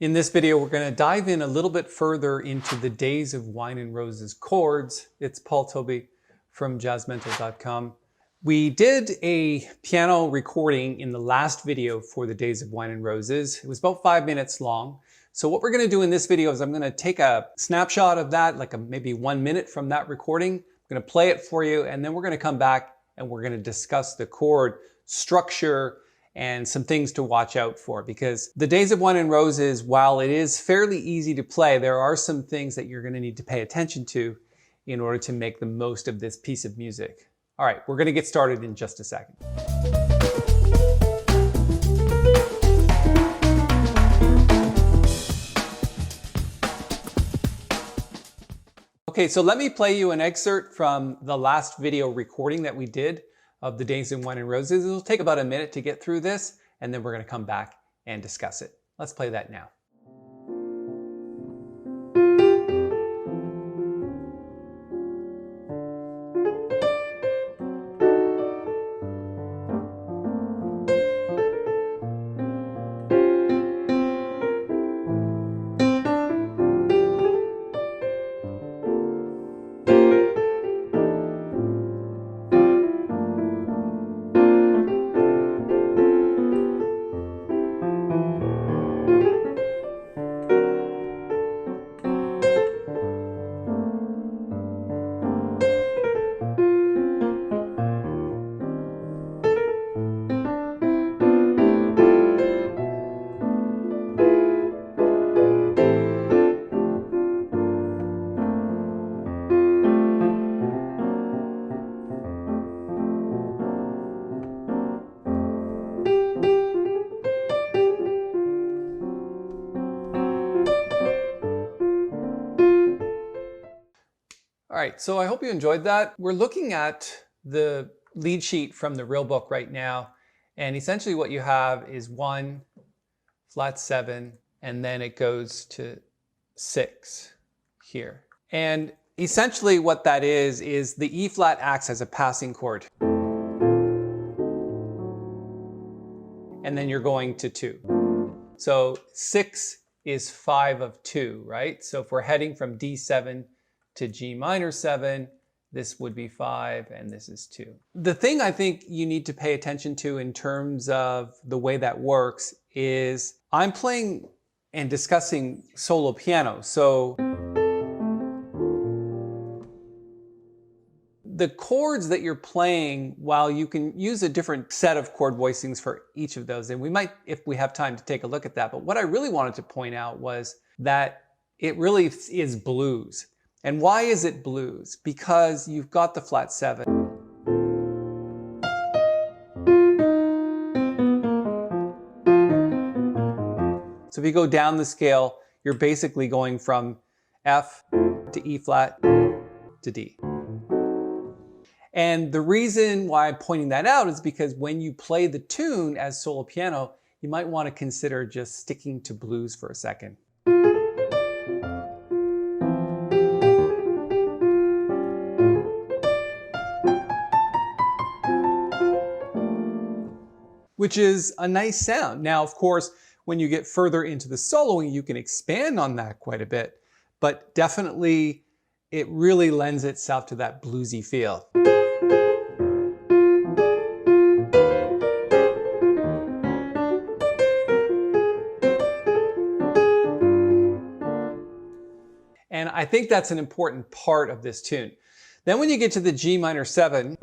In this video, we're going to dive in a little bit further into the Days of Wine and Roses chords. It's Paul Tobey from jazzmental.com. We did a piano recording in the last video for the Days of Wine and Roses. It was about 5 minutes long. So what we're going to do in this video is I'm going to take a snapshot of that, like maybe 1 minute from that recording. I'm going to play it for you, and then we're going to come back and we're going to discuss the chord structure and some things to watch out for, because the Days of Wine and Roses, while it is fairly easy to play, there are some things that you're going to need to pay attention to in order to make the most of this piece of music. All right, we're going to get started in just a second. Okay, so let me play you an excerpt from the last video recording that we did of the Days of Wine and Roses. It'll take about a minute to get through this, and then we're going to come back and discuss it. Let's play that now. All right, so I hope you enjoyed that. We're looking at the lead sheet from the real book right now, and essentially what you have is 1, flat 7, and then it goes to 6 here. And essentially what that is the E flat acts as a passing chord. And then you're going to 2. So 6 is 5 of 2, right? So if we're heading from D7 to G minor 7, this would be 5 and this is 2. The thing I think you need to pay attention to in terms of the way that works is I'm playing and discussing solo piano. So the chords that you're playing, while you can use a different set of chord voicings for each of those, and we might, if we have time, to take a look at that, but what I really wanted to point out was that it really is blues. And why is it blues? Because you've got the flat 7. So if you go down the scale, you're basically going from F to E flat to D. And the reason why I'm pointing that out is because when you play the tune as solo piano, you might want to consider just sticking to blues for a second. Which is a nice sound. Now, of course, when you get further into the soloing, you can expand on that quite a bit, but definitely it really lends itself to that bluesy feel. And I think that's an important part of this tune. Then when you get to the G minor 7,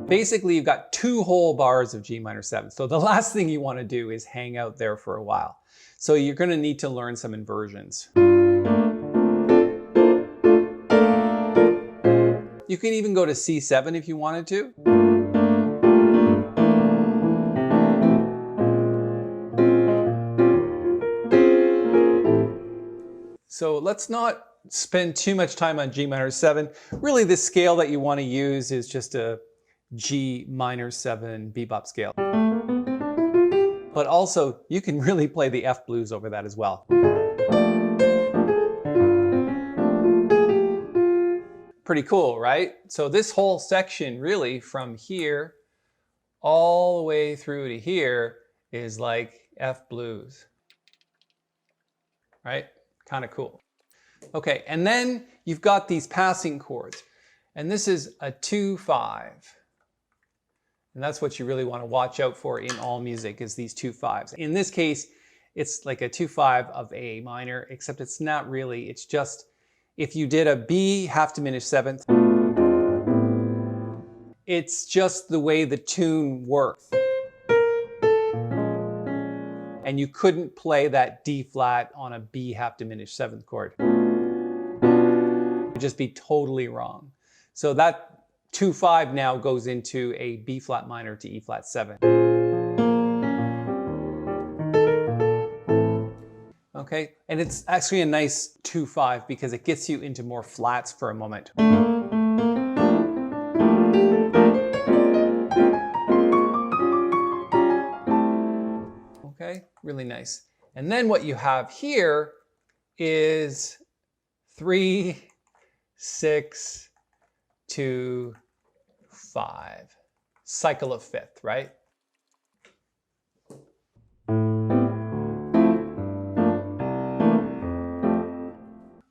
basically, you've got 2 whole bars of G minor 7. So the last thing you want to do is hang out there for a while. So you're going to need to learn some inversions. You can even go to C7 if you wanted to. So let's not spend too much time on G minor 7. Really, the scale that you want to use is just a G minor 7 bebop scale. But also, you can really play the F blues over that as well. Pretty cool, right? So this whole section, really, from here all the way through to here, is like F blues. right? Kind of cool. Okay, and then you've got these passing chords. And this is a 2-5. And that's what you really want to watch out for in all music, is these 2-5s. In this case, it's like a 2-5 of A minor, except it's not really. It's just, if you did a B half diminished seventh, it's just the way the tune works. And you couldn't play that D flat on a B half diminished seventh chord. It would just be totally wrong. So that 2-5 now goes into a B flat minor to E flat 7. Okay, and it's actually a nice 2-5 because it gets you into more flats for a moment. Okay, really nice. And then what you have here is 3, 6, 2, 5. Cycle of fifth, right?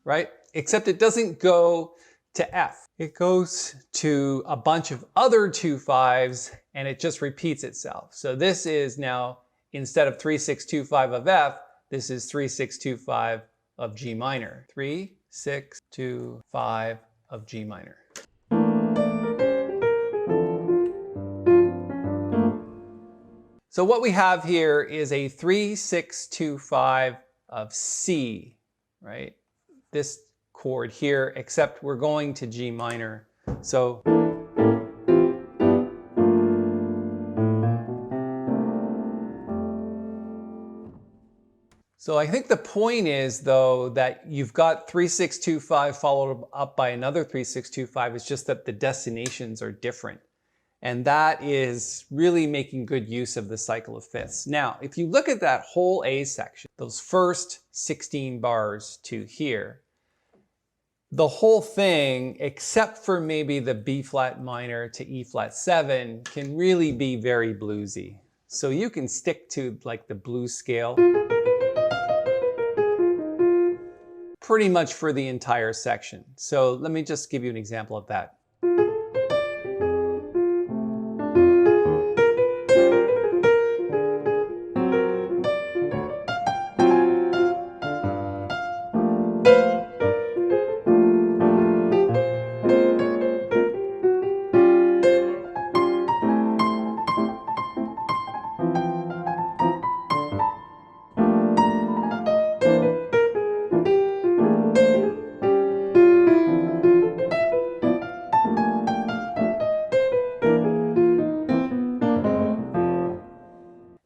Right? Except it doesn't go to F. It goes to a bunch of other 2-5s and it just repeats itself. So this is now, instead of 3, 6, 2, 5 of F, this is 3, 6, 2, 5 of G minor. 3, 6, 2, 5 of G minor. So what we have here is a 3, 6, 2, 5 of C, right? This chord here, except we're going to G minor. So I think the point is, though, that you've got 3, 6, 2, 5 followed up by another 3, 6, 2, 5. It's just that the destinations are different. And that is really making good use of the cycle of fifths. Now, if you look at that whole A section, those first 16 bars to here, the whole thing, except for maybe the B flat minor to E flat 7, can really be very bluesy. So you can stick to like the blues scale pretty much for the entire section. So let me just give you an example of that.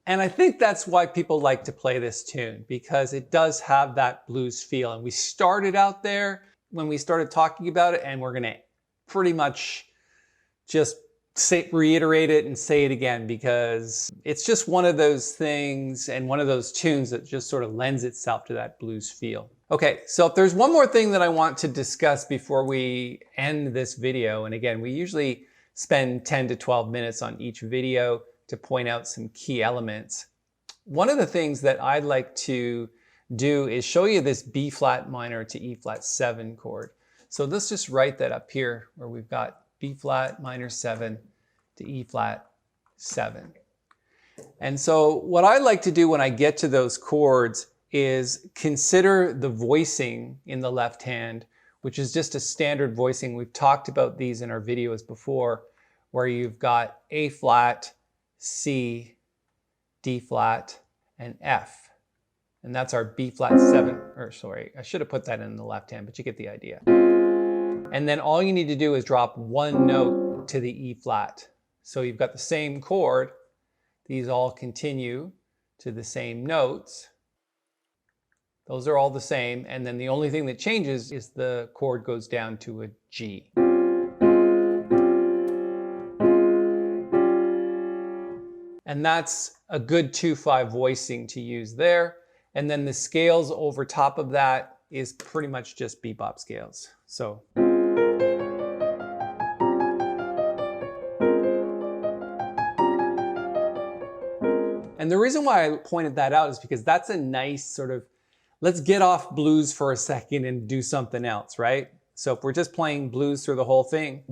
And I think that's why people like to play this tune, because it does have that blues feel. And we started out there when we started talking about it, and we're going to pretty much just reiterate it and say it again, because it's just one of those things and one of those tunes that just sort of lends itself to that blues feel. Okay, so if there's one more thing that I want to discuss before we end this video, and again, we usually spend 10 to 12 minutes on each video to point out some key elements. One of the things that I'd like to do is show you this B flat minor to E flat 7 chord. So let's just write that up here, where we've got B flat minor 7 to E flat 7. And so what I like to do when I get to those chords is consider the voicing in the left hand, which is just a standard voicing. We've talked about these in our videos before, where you've got A flat, C, D flat, and F. And that's our B flat 7, or sorry, I should have put that in the left hand, but you get the idea. And then all you need to do is drop one note to the E flat. So you've got the same chord. These all continue to the same notes. Those are all the same. And then the only thing that changes is the chord goes down to a G. And that's a good 2-5 voicing to use there. And then the scales over top of that is pretty much just bebop scales. So. And the reason why I pointed that out is because that's a nice sort of let's get off blues for a second and do something else, right? So if we're just playing blues through the whole thing.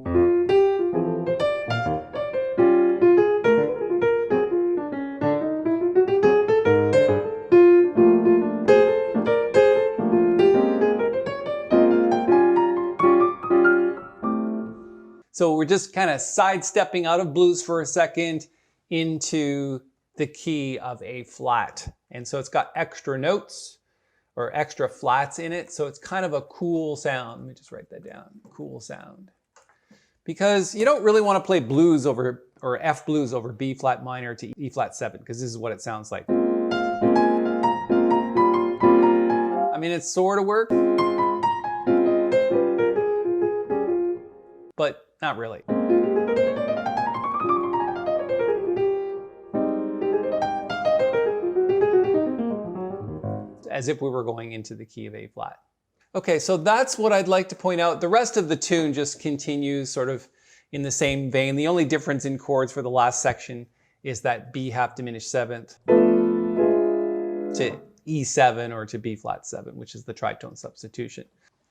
So we're just kind of sidestepping out of blues for a second into the key of A flat. And so it's got extra notes or extra flats in it. So it's kind of a cool sound. Let me just write that down. Cool sound. Because you don't really want to play blues over, or F blues over B flat minor to E flat 7, because this is what it sounds like. I mean, it sort of works, but not really. As if we were going into the key of A flat. Okay, so that's what I'd like to point out. The rest of the tune just continues sort of in the same vein. The only difference in chords for the last section is that B half diminished seventh to E7 or to B flat 7, which is the tritone substitution.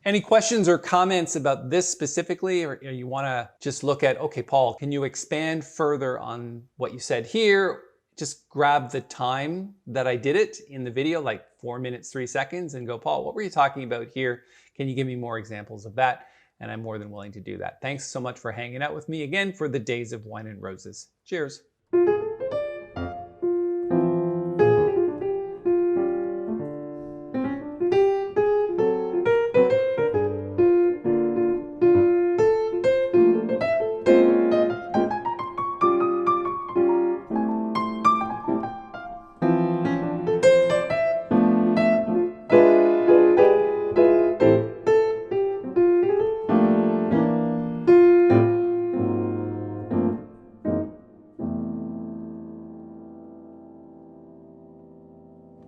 Any questions or comments about this specifically, or you want to just look at, okay, Paul, can you expand further on what you said here? Just grab the time that I did it in the video, like 4 minutes, 3 seconds, and go, Paul, what were you talking about here? Can you give me more examples of that? And I'm more than willing to do that. Thanks so much for hanging out with me again for the Days of Wine and Roses. Cheers.